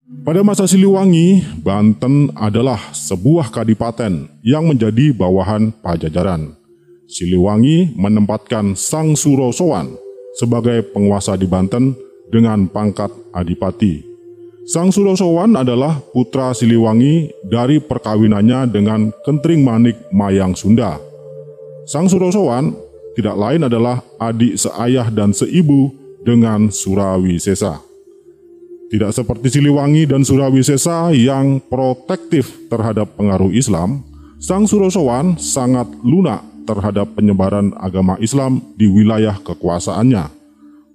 Pada masa Siliwangi, Banten adalah sebuah kadipaten yang menjadi bawahan Pajajaran. Siliwangi menempatkan Sang Surosowan sebagai penguasa di Banten dengan pangkat adipati. Sang Surosowan adalah putra Siliwangi dari perkawinannya dengan Kentring Manik Mayang Sunda. Sang Surosowan tidak lain adalah adik seayah dan seibu dengan Surawisesa. Tidak seperti Siliwangi dan Surawisesa yang protektif terhadap pengaruh Islam, Sang Surosowan sangat lunak terhadap penyebaran agama Islam di wilayah kekuasaannya.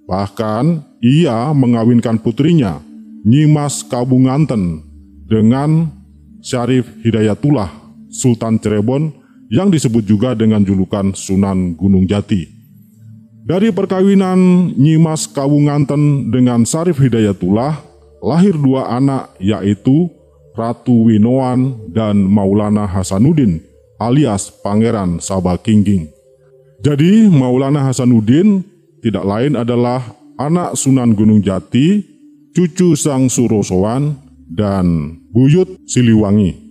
Bahkan ia mengawinkan putrinya, Nyimas Kabunganten, dengan Syarif Hidayatullah, Sultan Cirebon yang disebut juga dengan julukan Sunan Gunung Jati. Dari perkawinan Nyimas Kabunganten dengan Syarif Hidayatullah, lahir dua anak yaitu Ratu Winoan dan Maulana Hasanuddin alias Pangeran Sabakingging. Jadi Maulana Hasanuddin tidak lain adalah anak Sunan Gunung Jati, cucu Sang Surosowan, dan buyut Siliwangi.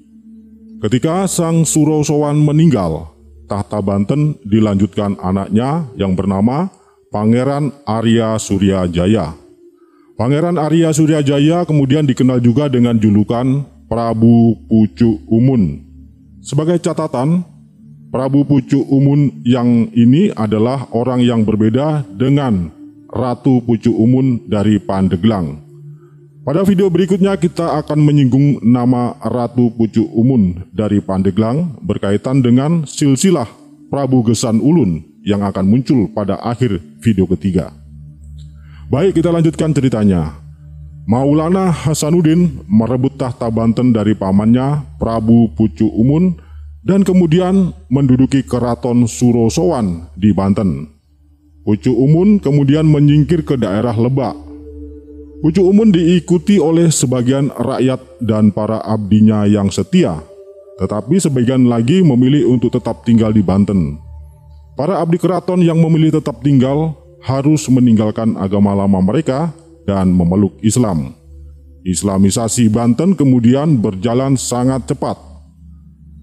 Ketika Sang Surosowan meninggal, tahta Banten dilanjutkan anaknya yang bernama Pangeran Arya Suryajaya. Pangeran Arya Suryajaya kemudian dikenal juga dengan julukan Prabu Pucuk Umun. Sebagai catatan, Prabu Pucuk Umun yang ini adalah orang yang berbeda dengan Ratu Pucuk Umun dari Pandeglang. Pada video berikutnya kita akan menyinggung nama Ratu Pucuk Umun dari Pandeglang berkaitan dengan silsilah Prabu Gesan Ulun yang akan muncul pada akhir video ketiga. Baik, kita lanjutkan ceritanya. Maulana Hasanuddin merebut tahta Banten dari pamannya Prabu Pucuk Umun dan kemudian menduduki keraton Surosowan di Banten. Pucuk Umun kemudian menyingkir ke daerah Lebak. Pucuk Umun diikuti oleh sebagian rakyat dan para abdinya yang setia, tetapi sebagian lagi memilih untuk tetap tinggal di Banten. Para abdi keraton yang memilih tetap tinggal harus meninggalkan agama lama mereka dan memeluk Islam. Islamisasi Banten kemudian berjalan sangat cepat.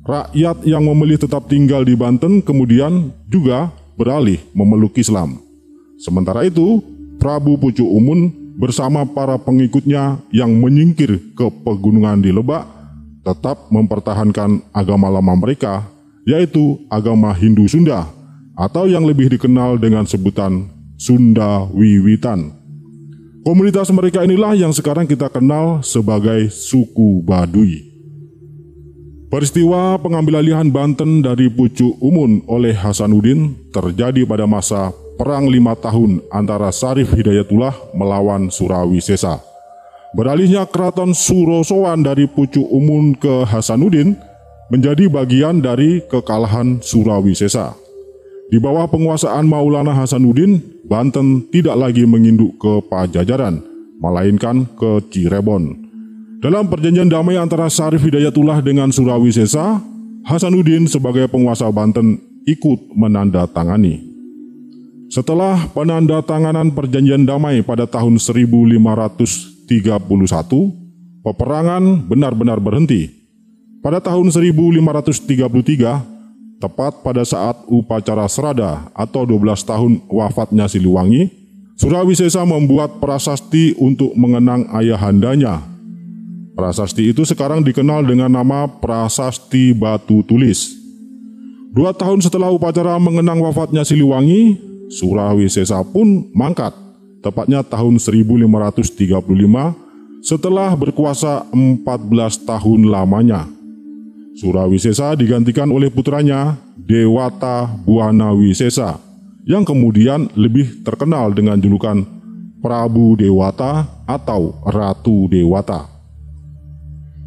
Rakyat yang memilih tetap tinggal di Banten kemudian juga beralih memeluk Islam. Sementara itu, Prabu Pucuk Umun bersama para pengikutnya yang menyingkir ke pegunungan di Lebak tetap mempertahankan agama lama mereka, yaitu agama Hindu Sunda atau yang lebih dikenal dengan sebutan Sunda Wiwitan. Komunitas mereka inilah yang sekarang kita kenal sebagai suku Baduy. Peristiwa pengambil alihan Banten dari Pucuk Umun oleh Hasanuddin terjadi pada masa Perang 5 tahun antara Syarif Hidayatullah melawan Surawisesa. Beralihnya keraton Surosowan dari Pucuk Umun ke Hasanuddin menjadi bagian dari kekalahan Surawisesa. Di bawah penguasaan Maulana Hasanuddin, Banten tidak lagi menginduk ke Pajajaran, melainkan ke Cirebon. Dalam perjanjian damai antara Syarif Hidayatullah dengan Surawisesa, Hasanuddin sebagai penguasa Banten ikut menandatangani. Setelah penandatanganan perjanjian damai pada tahun 1531, peperangan benar-benar berhenti. Pada tahun 1533, tepat pada saat upacara Srada atau 12 tahun wafatnya Siliwangi, Surawisesa membuat prasasti untuk mengenang ayahandanya. Prasasti itu sekarang dikenal dengan nama Prasasti Batu Tulis. 2 tahun setelah upacara mengenang wafatnya Siliwangi, Surawisesa pun mangkat, tepatnya tahun 1535 setelah berkuasa 14 tahun lamanya. Surawisesa digantikan oleh putranya Dewata Buanawisesa yang kemudian lebih terkenal dengan julukan Prabu Dewata atau Ratu Dewata.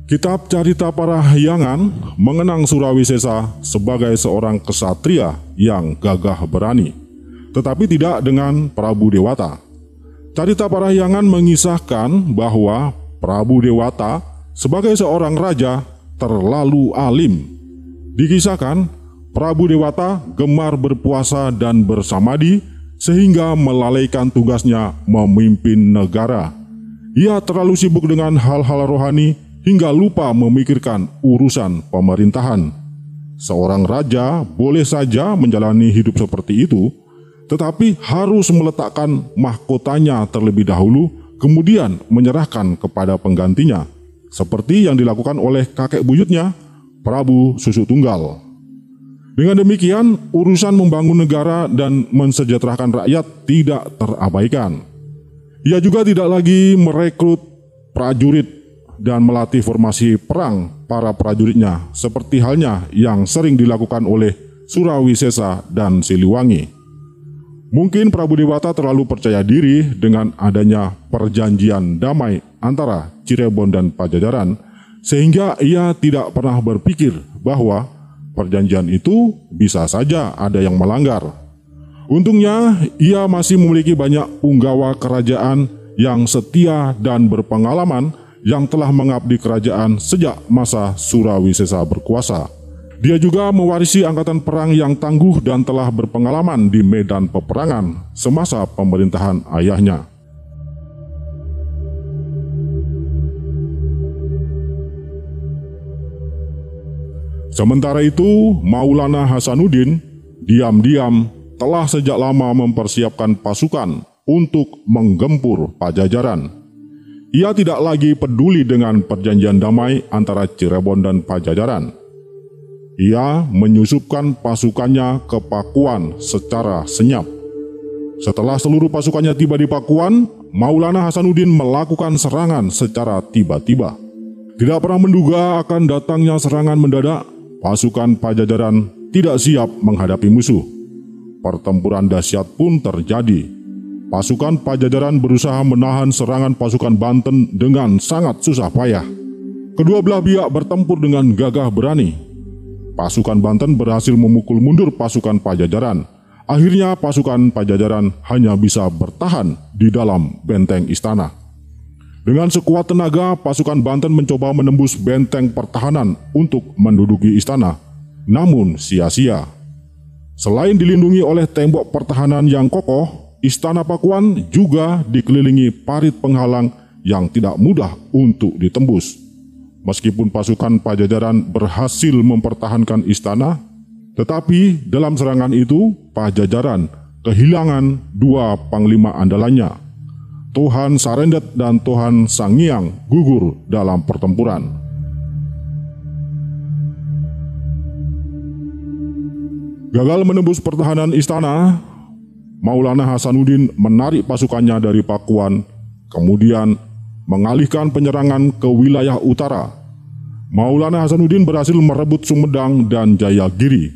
Kitab Carita Parahyangan mengenang Surawisesa sebagai seorang kesatria yang gagah berani, tetapi tidak dengan Prabu Dewata. Carita Parahyangan mengisahkan bahwa Prabu Dewata sebagai seorang raja terlalu alim. Dikisahkan, Prabu Dewata gemar berpuasa dan bersamadi sehingga melalaikan tugasnya memimpin negara. Ia terlalu sibuk dengan hal-hal rohani hingga lupa memikirkan urusan pemerintahan. Seorang raja boleh saja menjalani hidup seperti itu, tetapi harus meletakkan mahkotanya terlebih dahulu, kemudian menyerahkan kepada penggantinya, seperti yang dilakukan oleh kakek buyutnya, Prabu Susu Tunggal. Dengan demikian, urusan membangun negara dan mensejahterakan rakyat tidak terabaikan. Ia juga tidak lagi merekrut prajurit dan melatih formasi perang para prajuritnya, seperti halnya yang sering dilakukan oleh Surawisesa dan Siliwangi. Mungkin Prabu Dewata terlalu percaya diri dengan adanya perjanjian damai antara Cirebon dan Pajajaran, sehingga ia tidak pernah berpikir bahwa perjanjian itu bisa saja ada yang melanggar. Untungnya, ia masih memiliki banyak punggawa kerajaan yang setia dan berpengalaman yang telah mengabdi kerajaan sejak masa Surawisesa berkuasa. Dia juga mewarisi angkatan perang yang tangguh dan telah berpengalaman di medan peperangan semasa pemerintahan ayahnya. Sementara itu, Maulana Hasanuddin diam-diam telah sejak lama mempersiapkan pasukan untuk menggempur Pajajaran. Ia tidak lagi peduli dengan perjanjian damai antara Cirebon dan Pajajaran. Ia menyusupkan pasukannya ke Pakuan secara senyap. Setelah seluruh pasukannya tiba di Pakuan, Maulana Hasanuddin melakukan serangan secara tiba-tiba. Tidak pernah menduga akan datangnya serangan mendadak, pasukan Pajajaran tidak siap menghadapi musuh. Pertempuran dahsyat pun terjadi. Pasukan Pajajaran berusaha menahan serangan pasukan Banten dengan sangat susah payah. Kedua belah pihak bertempur dengan gagah berani. Pasukan Banten berhasil memukul mundur pasukan Pajajaran. Akhirnya pasukan Pajajaran hanya bisa bertahan di dalam benteng istana. Dengan sekuat tenaga, pasukan Banten mencoba menembus benteng pertahanan untuk menduduki istana, namun sia-sia. Selain dilindungi oleh tembok pertahanan yang kokoh, istana Pakuan juga dikelilingi parit penghalang yang tidak mudah untuk ditembus. Meskipun pasukan Pajajaran berhasil mempertahankan istana, tetapi dalam serangan itu Pajajaran kehilangan dua panglima andalannya. Tohan Sarendet dan Tohan Sangiang gugur dalam pertempuran. Gagal menembus pertahanan istana, Maulana Hasanuddin menarik pasukannya dari Pakuan, kemudian mengalihkan penyerangan ke wilayah utara. Maulana Hasanuddin berhasil merebut Sumedang dan Jayagiri.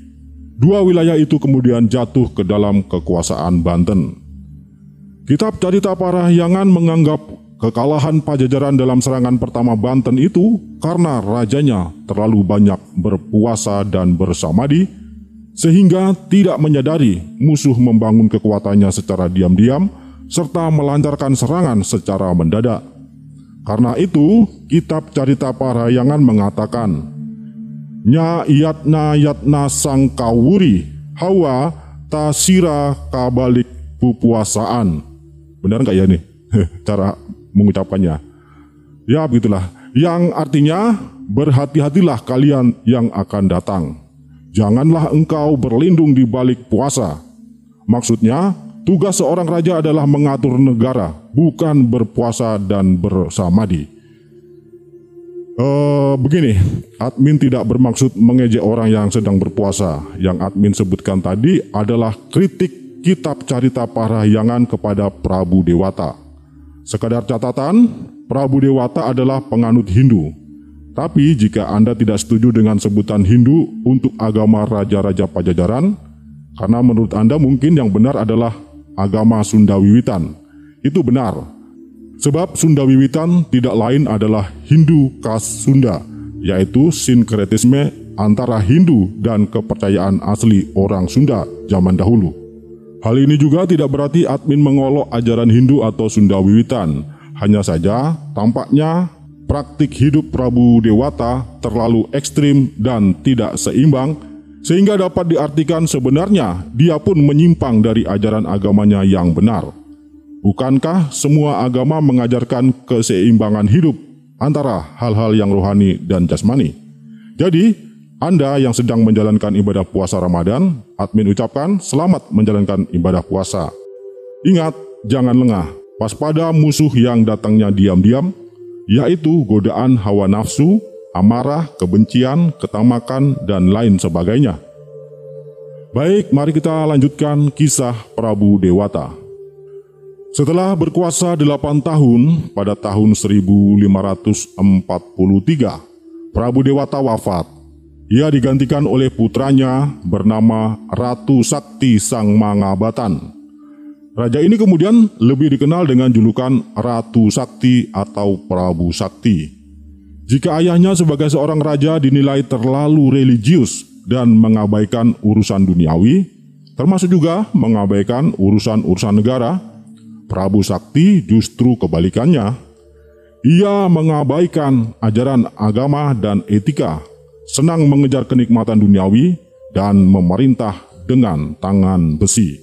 Dua wilayah itu kemudian jatuh ke dalam kekuasaan Banten. Kitab Carita Parahyangan menganggap kekalahan Pajajaran dalam serangan pertama Banten itu karena rajanya terlalu banyak berpuasa dan bersamadi, sehingga tidak menyadari musuh membangun kekuatannya secara diam-diam serta melancarkan serangan secara mendadak. Karena itu, Kitab Carita Parahyangan mengatakan, Nya yatna yatna sang kawuri hawa tasira kabalik pupuasaan. Benar nggak ya nih cara mengucapkannya? Ya begitulah, yang artinya berhati-hatilah kalian yang akan datang. Janganlah engkau berlindung di balik puasa. Maksudnya, tugas seorang raja adalah mengatur negara, bukan berpuasa dan bersamadi. Begini, admin tidak bermaksud mengejek orang yang sedang berpuasa. Yang admin sebutkan tadi adalah kritik Kitab Carita Parahyangan kepada Prabu Dewata. Sekadar catatan, Prabu Dewata adalah penganut Hindu. Tapi jika Anda tidak setuju dengan sebutan Hindu untuk agama Raja-Raja Pajajaran, karena menurut Anda mungkin yang benar adalah agama Sunda Wiwitan. Itu benar. Sebab Sunda Wiwitan tidak lain adalah Hindu khas Sunda, yaitu sinkretisme antara Hindu dan kepercayaan asli orang Sunda zaman dahulu. Hal ini juga tidak berarti admin mengolok ajaran Hindu atau Sunda Wiwitan. Hanya saja tampaknya praktik hidup Prabu Dewata terlalu ekstrim dan tidak seimbang, sehingga dapat diartikan sebenarnya dia pun menyimpang dari ajaran agamanya yang benar. Bukankah semua agama mengajarkan keseimbangan hidup antara hal-hal yang rohani dan jasmani? Jadi, Anda yang sedang menjalankan ibadah puasa Ramadan, admin ucapkan selamat menjalankan ibadah puasa. Ingat, jangan lengah, waspada musuh yang datangnya diam-diam, yaitu godaan hawa nafsu, amarah, kebencian, ketamakan, dan lain sebagainya. Baik, mari kita lanjutkan kisah Prabu Dewata. Setelah berkuasa 8 tahun, pada tahun 1543, Prabu Dewata wafat. Ia digantikan oleh putranya bernama Ratu Sakti Sang Mangabatan. Raja ini kemudian lebih dikenal dengan julukan Ratu Sakti atau Prabu Sakti. Jika ayahnya sebagai seorang raja dinilai terlalu religius dan mengabaikan urusan duniawi, termasuk juga mengabaikan urusan-urusan negara, Prabu Sakti justru kebalikannya. Ia mengabaikan ajaran agama dan etika, senang mengejar kenikmatan duniawi, dan memerintah dengan tangan besi.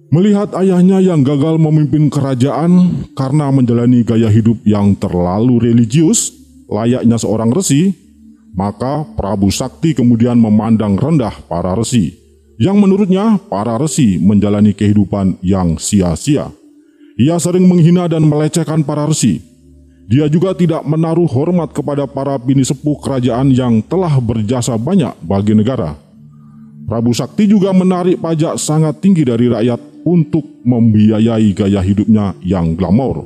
Melihat ayahnya yang gagal memimpin kerajaan karena menjalani gaya hidup yang terlalu religius, layaknya seorang resi, maka Prabu Sakti kemudian memandang rendah para resi, yang menurutnya para resi menjalani kehidupan yang sia-sia. Ia sering menghina dan melecehkan para resi. Dia juga tidak menaruh hormat kepada para bini sepuh kerajaan yang telah berjasa banyak bagi negara. Prabu Sakti juga menarik pajak sangat tinggi dari rakyat untuk membiayai gaya hidupnya yang glamor.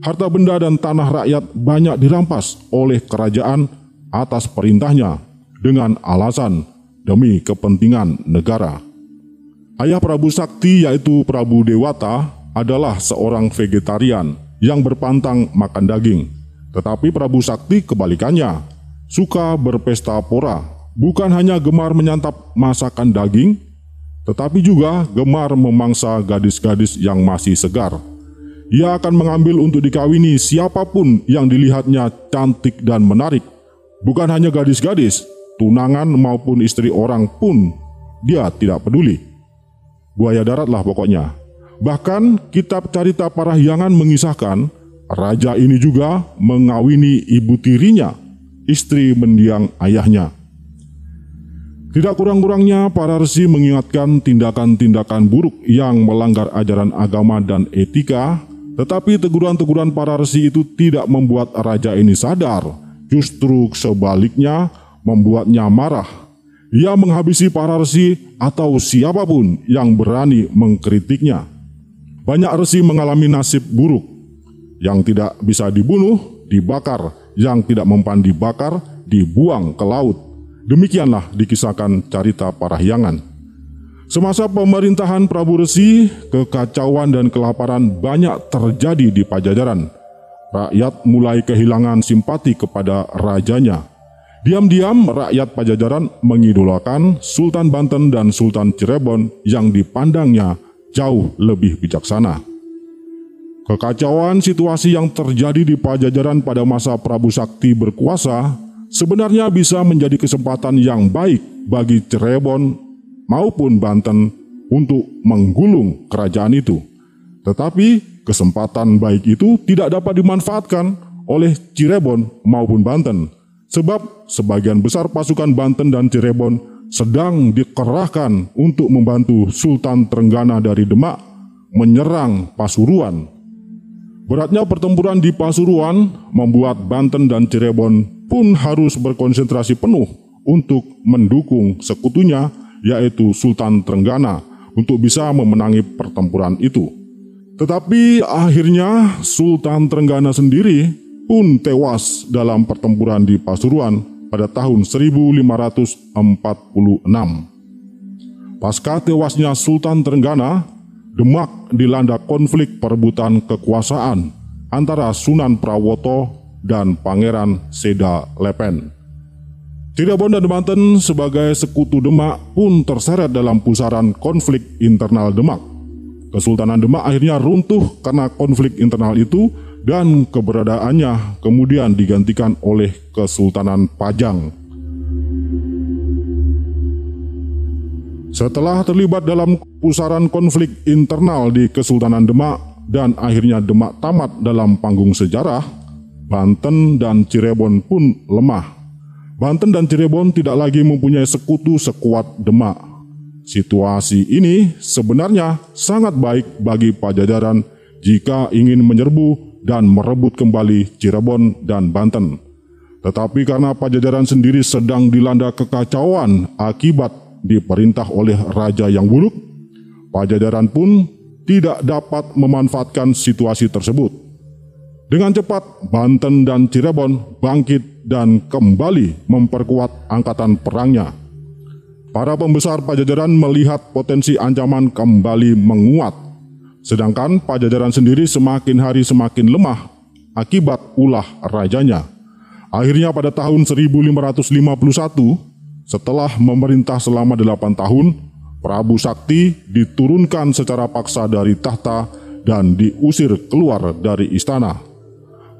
Harta benda dan tanah rakyat banyak dirampas oleh kerajaan atas perintahnya dengan alasan demi kepentingan negara. Ayah Prabu Sakti yaitu Prabu Dewata adalah seorang vegetarian yang berpantang makan daging. Tetapi Prabu Sakti kebalikannya, suka berpesta pora, bukan hanya gemar menyantap masakan daging, tetapi juga gemar memangsa gadis-gadis yang masih segar. Ia akan mengambil untuk dikawini siapapun yang dilihatnya cantik dan menarik. Bukan hanya gadis-gadis, tunangan maupun istri orang pun dia tidak peduli. Buaya darat lah pokoknya. Bahkan kitab Carita Parahyangan mengisahkan raja ini juga mengawini ibu tirinya, istri mendiang ayahnya. Tidak kurang-kurangnya para resi mengingatkan tindakan-tindakan buruk yang melanggar ajaran agama dan etika, tetapi teguran-teguran para resi itu tidak membuat raja ini sadar, justru sebaliknya membuatnya marah. Ia menghabisi para resi atau siapapun yang berani mengkritiknya. Banyak resi mengalami nasib buruk. Yang tidak bisa dibunuh, dibakar. Yang tidak mempan dibakar, dibuang ke laut. Demikianlah dikisahkan Carita Parahyangan. Semasa pemerintahan Prabu Resi, kekacauan dan kelaparan banyak terjadi di Pajajaran. Rakyat mulai kehilangan simpati kepada rajanya. Diam-diam rakyat Pajajaran mengidolakan Sultan Banten dan Sultan Cirebon yang dipandangnya jauh lebih bijaksana. Kekacauan situasi yang terjadi di Pajajaran pada masa Prabu Sakti berkuasa sebenarnya bisa menjadi kesempatan yang baik bagi Cirebon maupun Banten untuk menggulung kerajaan itu. Tetapi kesempatan baik itu tidak dapat dimanfaatkan oleh Cirebon maupun Banten, sebab sebagian besar pasukan Banten dan Cirebon sedang dikerahkan untuk membantu Sultan Trenggana dari Demak menyerang Pasuruan. Beratnya pertempuran di Pasuruan membuat Banten dan Cirebon pun harus berkonsentrasi penuh untuk mendukung sekutunya yaitu Sultan Trenggana untuk bisa memenangi pertempuran itu. Tetapi akhirnya Sultan Trenggana sendiri pun tewas dalam pertempuran di Pasuruan pada tahun 1546. Pasca tewasnya Sultan Trenggana, Demak dilanda konflik perebutan kekuasaan antara Sunan Prawoto dan Pangeran Seda Lepen. Cirebon dan Banten sebagai sekutu Demak pun terseret dalam pusaran konflik internal Demak. Kesultanan Demak akhirnya runtuh karena konflik internal itu dan keberadaannya kemudian digantikan oleh Kesultanan Pajang. Setelah terlibat dalam pusaran konflik internal di Kesultanan Demak, dan akhirnya Demak tamat dalam panggung sejarah, Banten dan Cirebon pun lemah. Banten dan Cirebon tidak lagi mempunyai sekutu sekuat Demak. Situasi ini sebenarnya sangat baik bagi Pajajaran jika ingin menyerbu dan merebut kembali Cirebon dan Banten. Tetapi karena Pajajaran sendiri sedang dilanda kekacauan akibat diperintah oleh raja yang buruk, Pajajaran pun tidak dapat memanfaatkan situasi tersebut. Dengan cepat, Banten dan Cirebon bangkit dan kembali memperkuat angkatan perangnya. Para pembesar Pajajaran melihat potensi ancaman kembali menguat, sedangkan Pajajaran sendiri semakin hari semakin lemah akibat ulah rajanya. Akhirnya pada tahun 1551, setelah memerintah selama 8 tahun, Prabu Sakti diturunkan secara paksa dari tahta dan diusir keluar dari istana.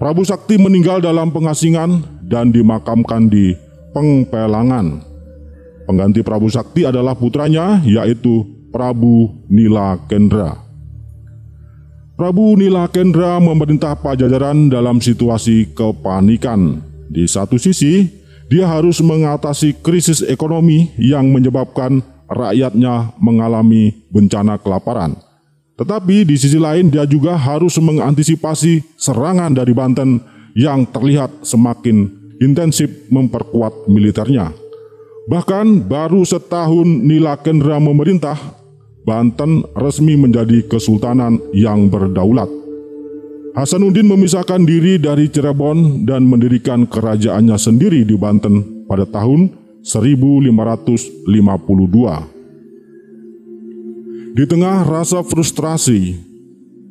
Prabu Sakti meninggal dalam pengasingan dan dimakamkan di Pengpelangan. Pengganti Prabu Sakti adalah putranya, yaitu Prabu Nilakendra. Prabu Nilakendra memerintah Pajajaran dalam situasi kepanikan. Di satu sisi, dia harus mengatasi krisis ekonomi yang menyebabkan rakyatnya mengalami bencana kelaparan. Tetapi di sisi lain dia juga harus mengantisipasi serangan dari Banten yang terlihat semakin intensif memperkuat militernya. Bahkan baru setahun Nilakendra memerintah, Banten resmi menjadi kesultanan yang berdaulat. Hasanuddin memisahkan diri dari Cirebon dan mendirikan kerajaannya sendiri di Banten pada tahun 1552. Di tengah rasa frustrasi,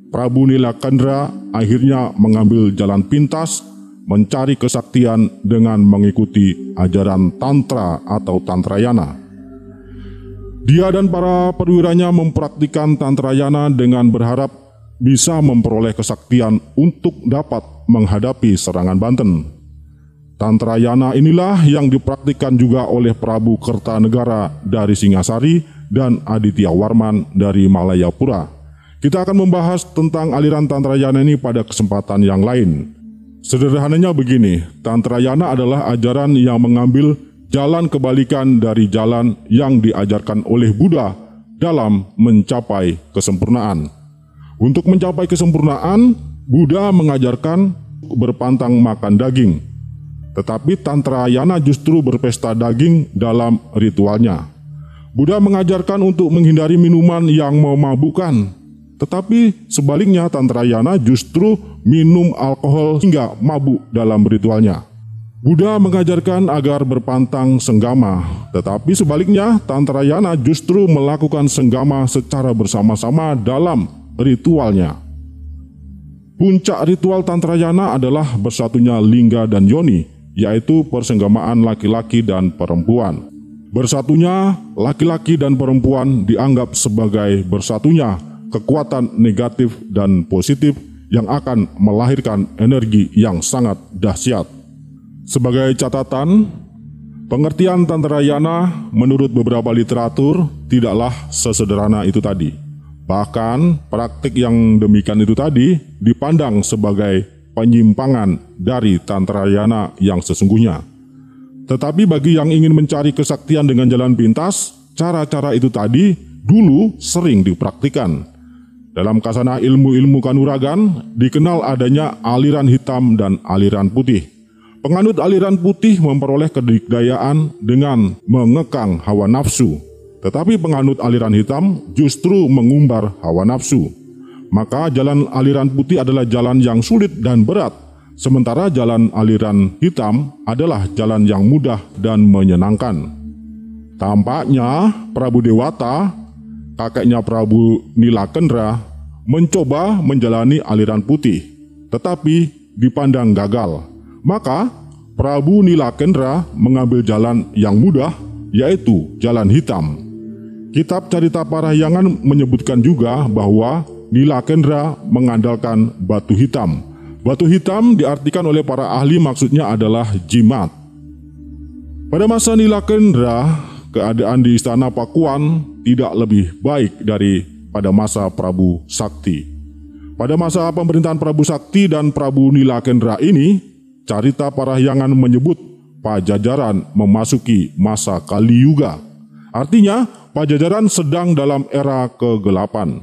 Prabu Nilakendra akhirnya mengambil jalan pintas mencari kesaktian dengan mengikuti ajaran Tantra atau Tantrayana. Dia dan para perwiranya mempraktikkan Tantrayana dengan berharap bisa memperoleh kesaktian untuk dapat menghadapi serangan Banten. Tantrayana inilah yang dipraktikkan juga oleh Prabu Kertanegara dari Singasari dan Aditya Warman dari Malayapura. Kita akan membahas tentang aliran Tantrayana ini pada kesempatan yang lain. Sederhananya begini, Tantrayana adalah ajaran yang mengambil jalan kebalikan dari jalan yang diajarkan oleh Buddha dalam mencapai kesempurnaan. Untuk mencapai kesempurnaan, Buddha mengajarkan berpantang makan daging. Tetapi Tantrayana justru berpesta daging dalam ritualnya. Buddha mengajarkan untuk menghindari minuman yang memabukkan. Tetapi sebaliknya Tantrayana justru minum alkohol hingga mabuk dalam ritualnya. Buddha mengajarkan agar berpantang senggama. Tetapi sebaliknya Tantrayana justru melakukan senggama secara bersama-sama dalam ritualnya. Puncak ritual Tantrayana adalah bersatunya lingga dan yoni, yaitu persenggamaan laki-laki dan perempuan. Bersatunya laki-laki dan perempuan dianggap sebagai bersatunya kekuatan negatif dan positif yang akan melahirkan energi yang sangat dahsyat. Sebagai catatan, pengertian Tantrayana menurut beberapa literatur tidaklah sesederhana itu tadi. Bahkan praktik yang demikian itu tadi dipandang sebagai penyimpangan dari Tantrayana yang sesungguhnya. Tetapi bagi yang ingin mencari kesaktian dengan jalan pintas, cara-cara itu tadi dulu sering dipraktikkan. Dalam kasanah ilmu-ilmu kanuragan dikenal adanya aliran hitam dan aliran putih. Penganut aliran putih memperoleh kedikdayaan dengan mengekang hawa nafsu. Tetapi penganut aliran hitam justru mengumbar hawa nafsu. Maka jalan aliran putih adalah jalan yang sulit dan berat, sementara jalan aliran hitam adalah jalan yang mudah dan menyenangkan. Tampaknya Prabu Dewata, kakeknya Prabu Nilakendra, mencoba menjalani aliran putih, tetapi dipandang gagal. Maka Prabu Nilakendra mengambil jalan yang mudah, yaitu jalan hitam. Kitab Carita Parahyangan menyebutkan juga bahwa Nilakendra mengandalkan batu hitam. Batu hitam diartikan oleh para ahli maksudnya adalah jimat. Pada masa Nilakendra, keadaan di istana Pakuan tidak lebih baik dari pada masa Prabu Sakti. Pada masa pemerintahan Prabu Sakti dan Prabu Nilakendra ini, carita Parahyangan menyebut Pajajaran memasuki masa Kaliyuga. Artinya, Pajajaran sedang dalam era kegelapan.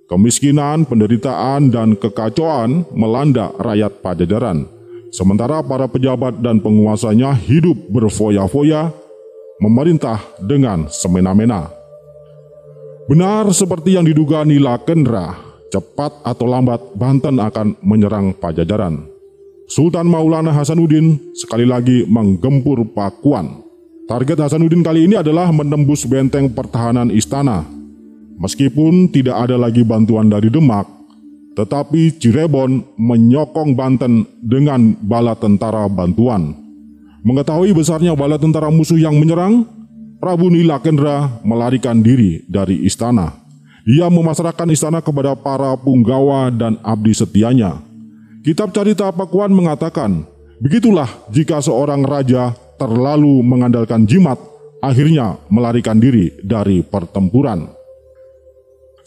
Kemiskinan, penderitaan, dan kekacauan melanda rakyat Pajajaran. Sementara para pejabat dan penguasanya hidup berfoya-foya, memerintah dengan semena-mena. Benar seperti yang diduga Nilakendra, cepat atau lambat Banten akan menyerang Pajajaran. Sultan Maulana Hasanuddin sekali lagi menggempur Pakuan. Target Hasanuddin kali ini adalah menembus benteng pertahanan istana. Meskipun tidak ada lagi bantuan dari Demak, tetapi Cirebon menyokong Banten dengan bala tentara bantuan. Mengetahui besarnya bala tentara musuh yang menyerang, Prabu Nilakendra melarikan diri dari istana. Ia memasrahkan istana kepada para punggawa dan abdi setianya. Kitab Carita Pakuan mengatakan, begitulah jika seorang raja terlalu mengandalkan jimat, akhirnya melarikan diri dari pertempuran.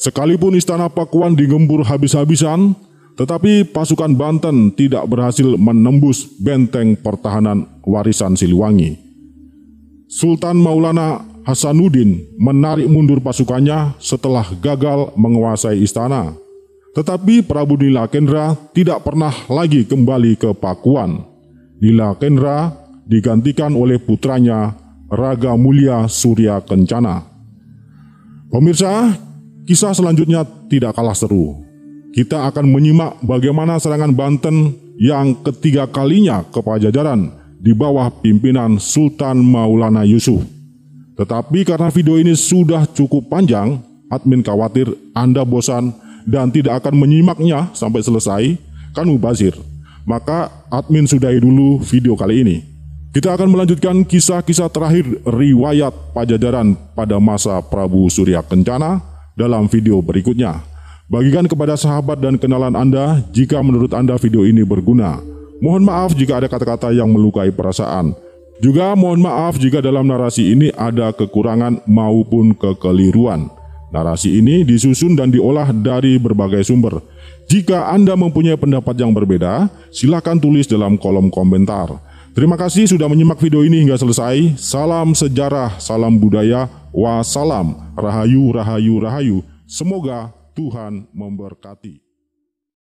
Sekalipun istana Pakuan digempur habis-habisan, tetapi pasukan Banten tidak berhasil menembus benteng pertahanan warisan Siliwangi. Sultan Maulana Hasanuddin menarik mundur pasukannya setelah gagal menguasai istana. Tetapi Prabu Nilakendra tidak pernah lagi kembali ke Pakuan. Nilakendra digantikan oleh putranya Raga Mulia Surya Kencana. Pemirsa, kisah selanjutnya tidak kalah seru. Kita akan menyimak bagaimana serangan Banten yang ketiga kalinya ke Pajajaran di bawah pimpinan Sultan Maulana Yusuf. Tetapi karena video ini sudah cukup panjang, admin khawatir Anda bosan dan tidak akan menyimaknya sampai selesai, kan mubazir. Maka admin sudahi dulu video kali ini. Kita akan melanjutkan kisah-kisah terakhir riwayat Pajajaran pada masa Prabu Surya Kencana dalam video berikutnya. Bagikan kepada sahabat dan kenalan Anda jika menurut Anda video ini berguna. Mohon maaf jika ada kata-kata yang melukai perasaan. Juga mohon maaf jika dalam narasi ini ada kekurangan maupun kekeliruan. Narasi ini disusun dan diolah dari berbagai sumber. Jika Anda mempunyai pendapat yang berbeda, silakan tulis dalam kolom komentar. Terima kasih sudah menyimak video ini hingga selesai. Salam sejarah, salam budaya, wassalam, rahayu, rahayu, rahayu. Semoga Tuhan memberkati.